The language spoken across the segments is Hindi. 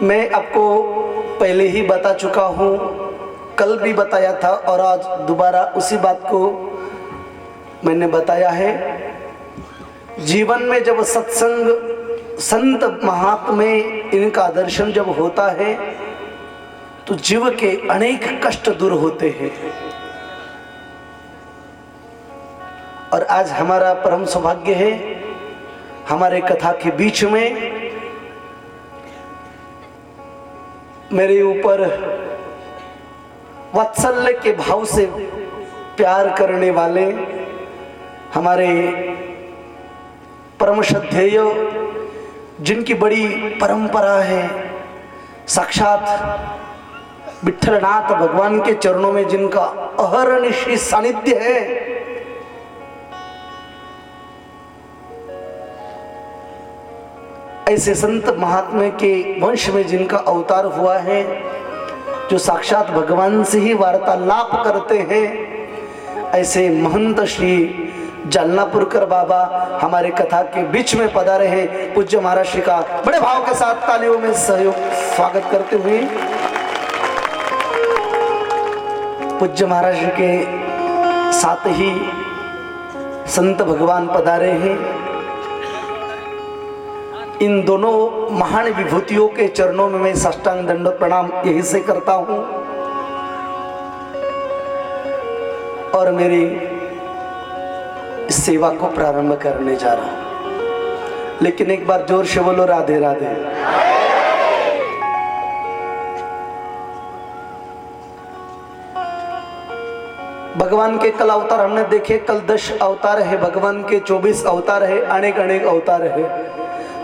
मैं आपको पहले ही बता चुका हूँ, कल भी बताया था और आज दोबारा उसी बात को मैंने बताया है। जीवन में जब सत्संग, संत महात्मे इनका दर्शन जब होता है तो जीव के अनेक कष्ट दूर होते हैं। और आज हमारा परम सौभाग्य है, हमारे कथा के बीच में मेरे ऊपर वात्सल्य के भाव से प्यार करने वाले हमारे परम श्रद्धेय, जिनकी बड़ी परंपरा है, साक्षात विठ्ठलनाथ भगवान के चरणों में जिनका अहर्निशि सानिध्य है, ऐसे संत महात्मा के वंश में जिनका अवतार हुआ है, जो साक्षात भगवान से ही वार्तालाप करते हैं, ऐसे महंत श्री जालनापुरकर बाबा हमारे कथा के बीच में पधारे हैं। पूज्य महाराज श्री का बड़े भाव के साथ तालियों में सहयोग स्वागत करते हुए पूज्य महाराज जी के साथ ही संत भगवान पधारे हैं। इन दोनों महान विभूतियों के चरणों में मैं साष्टांग दंडवत प्रणाम यही से करता हूं और मेरी इस सेवा को प्रारंभ करने जा रहा हूं। लेकिन एक बार जोर से बोलो राधे राधे। भगवान के कल अवतार हमने देखे, कल 10 अवतार है भगवान के, 24 अवतार है, अनेक अनेक अवतार है।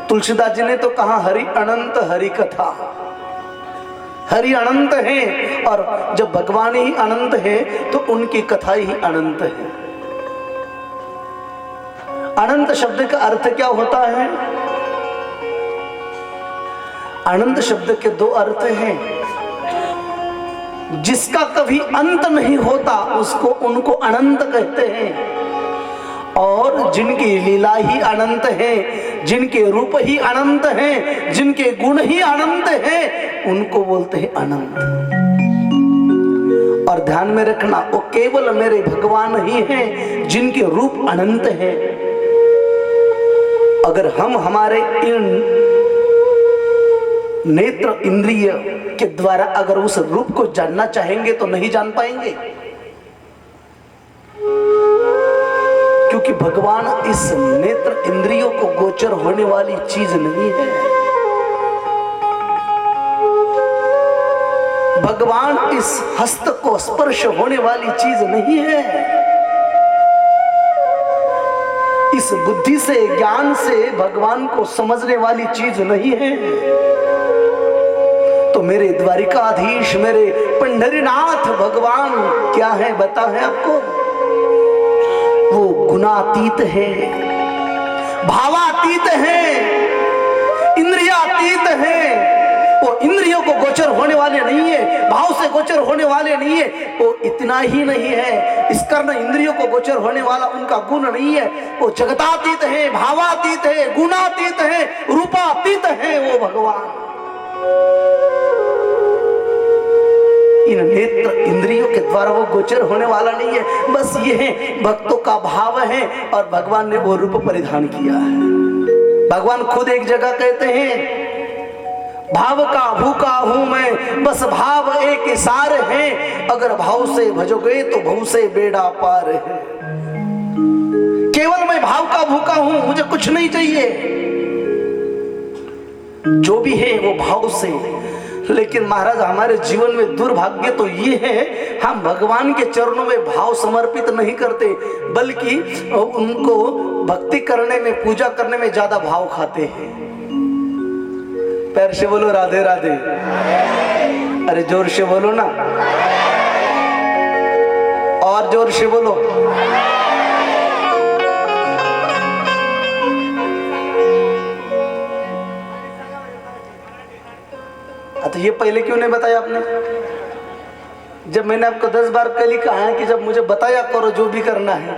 तुलसीदास जी ने तो कहा हरि अनंत हरि कथा, हरि अनंत है और जब भगवान ही अनंत है तो उनकी कथा ही अनंत है। अनंत शब्द का अर्थ क्या होता है? अनंत शब्द के 2 अर्थ हैं। जिसका कभी अंत नहीं होता उसको उनको अनंत कहते हैं, और जिनकी लीला ही अनंत है, जिनके रूप ही अनंत हैं, जिनके गुण ही अनंत हैं, उनको बोलते हैं अनंत। और ध्यान में रखना, वो केवल मेरे भगवान ही हैं जिनके रूप अनंत हैं। अगर हम हमारे इन नेत्र इंद्रिय के द्वारा अगर उस रूप को जानना चाहेंगे तो नहीं जान पाएंगे, क्योंकि भगवान इस नेत्र इंद्रियों को गोचर होने वाली चीज नहीं है। भगवान इस हस्त को स्पर्श होने वाली चीज नहीं है। इस बुद्धि से, ज्ञान से भगवान को समझने वाली चीज नहीं है। तो मेरे द्वारिकाधीश, मेरे पंढरीनाथ भगवान क्या है बता है आपको? वो गुणातीत है, भावातीत है, इंद्रियातीत है। वो इंद्रियों को गोचर होने वाले नहीं है, भाव से गोचर होने वाले नहीं है। वो इतना ही नहीं है, इस कर्ण इंद्रियों को गोचर होने वाला उनका गुण नहीं है। वो जगतातीत है, भावातीत है, गुणातीत है, रूपातीत है वो भगवान। इन नेत्र इंद्रियों के द्वारा वो गोचर होने वाला नहीं है। बस ये है, भक्तों का भाव है और भगवान ने वो रूप परिधान किया है। भगवान खुद एक जगह कहते हैं, भाव का भूखा हूं मैं, बस भाव एक सार है, अगर भाव से भजोगे तो भव से बेड़ा पार है। केवल मैं भाव का भूखा हूं, मुझे कुछ नहीं चाहिए, जो भी है वो भाव से। लेकिन महाराज हमारे जीवन में दुर्भाग्य तो ये है, हम भगवान के चरणों में भाव समर्पित नहीं करते, बल्कि उनको भक्ति करने में, पूजा करने में ज्यादा भाव खाते हैं। पैर से बोलो राधे राधे। अरे जोर से बोलो ना, और जोर से बोलो। तो ये पहले क्यों नहीं बताया आपने? जब मैंने आपको 10 बार कल ही कहा है कि जब मुझे बताया करो जो भी करना है।